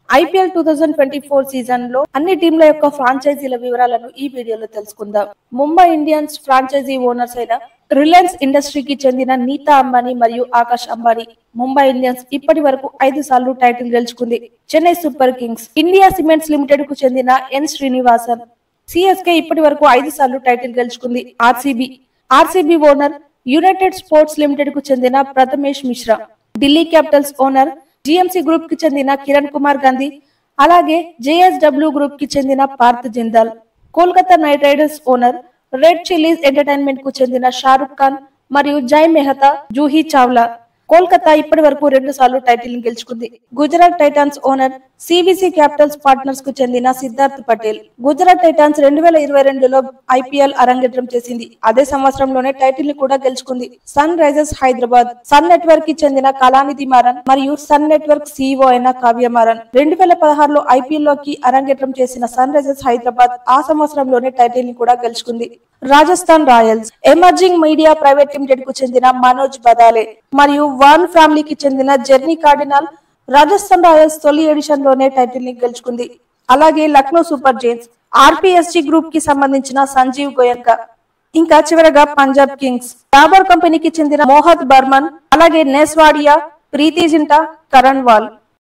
IPL 2024 season లో అన్ని టీంల యొక్క ఫ్రాంచైజీల వివరాలను ఈ వీడియోలో తెలుసుకుందాం. ముంబై ఇండియన్స్ ఫ్రాంచైజీ ఓనర్స్ అయిన రిలయన్స్ ఇండస్ట్రీకి చెందిన నీతా అంబానీ మరియు ఆకాష్ అంబానీ. ముంబై ఇండియన్స్ ఇప్పటి వరకు 5 సార్లు టైటిల్ గెలుచుకుంది. Chennai super Kings, India cements limited కు చెందిన ఎన్ శ్రీనివాసన్. సిఎస్కే ఇప్పటి వరకు 5 సార్లు టైటిల్ గెలుచుకుంది. RCB owner United sports limited కు చెందిన Prathamesh Mishra. Delhi Capitals owner GMC group కి చెందిన కిరణ్ కుమార్ గాంధీ, అలాగే జేఎస్డబ్ల్యూ గ్రూప్ కి చెందిన Parth Jindal. Kolkata night riders owner red chillies entertainment కు చెందిన షారుఖ్ ఖాన్ మరియు జై మెహతా, జూహీ చావ్లా. కోల్కతా ఇప్పటి వరకు 2 సార్లు టైటిల్ గెలుచుకుంది. Gujarat Titans owner CVC Capital Partners కు చెందిన సిద్ధార్థ్ పటేల్. గుజరాత్ టైటాన్స్ 2022లో ఐపీఎల్ అరంగేట్రం చేసింది. అదే సంవత్సరంలోనే టైటిల్ ని కూడా గెలుచుకుంది. Sunrisers Hyderabad, Sun Network కి చెందిన కళానిధి మారన్ మరియు సన్ నెట్వర్క్ సీఈఓ అయిన కావ్య మారన్. 2016లో ఐపీఎల్ లోకి అరంగేట్రం చేసిన సన్ రైజర్స్ హైదరాబాద్ ఆ సంవత్సరంలోనే టైటిల్ ని కూడా గెలుచుకుంది. Rajasthan Royals, emerging media private limited కు చెందిన మనోజ్ బదాలే మరియు వాన్ ఫ్యామిలీకి చెందిన జెర్నీ కార్డినల్. రాజస్థాన్ రాయల్స్ తొలి ఎడిషన్ లోనే టైటిల్ ని గెలుచుకుంది. అలాగే లక్నో సూపర్ జైంట్స్, ఆర్పీఎస్జీ గ్రూప్ కి సంబంధించిన సంజీవ్ గోయంకా. ఇంకా చివరగా పంజాబ్ కింగ్స్, డాబర్ కంపెనీకి చెందిన మోహత్ బర్మన్, అలాగే నేస్వాడియా, ప్రీతి జింటా, కరణ్ వాల్.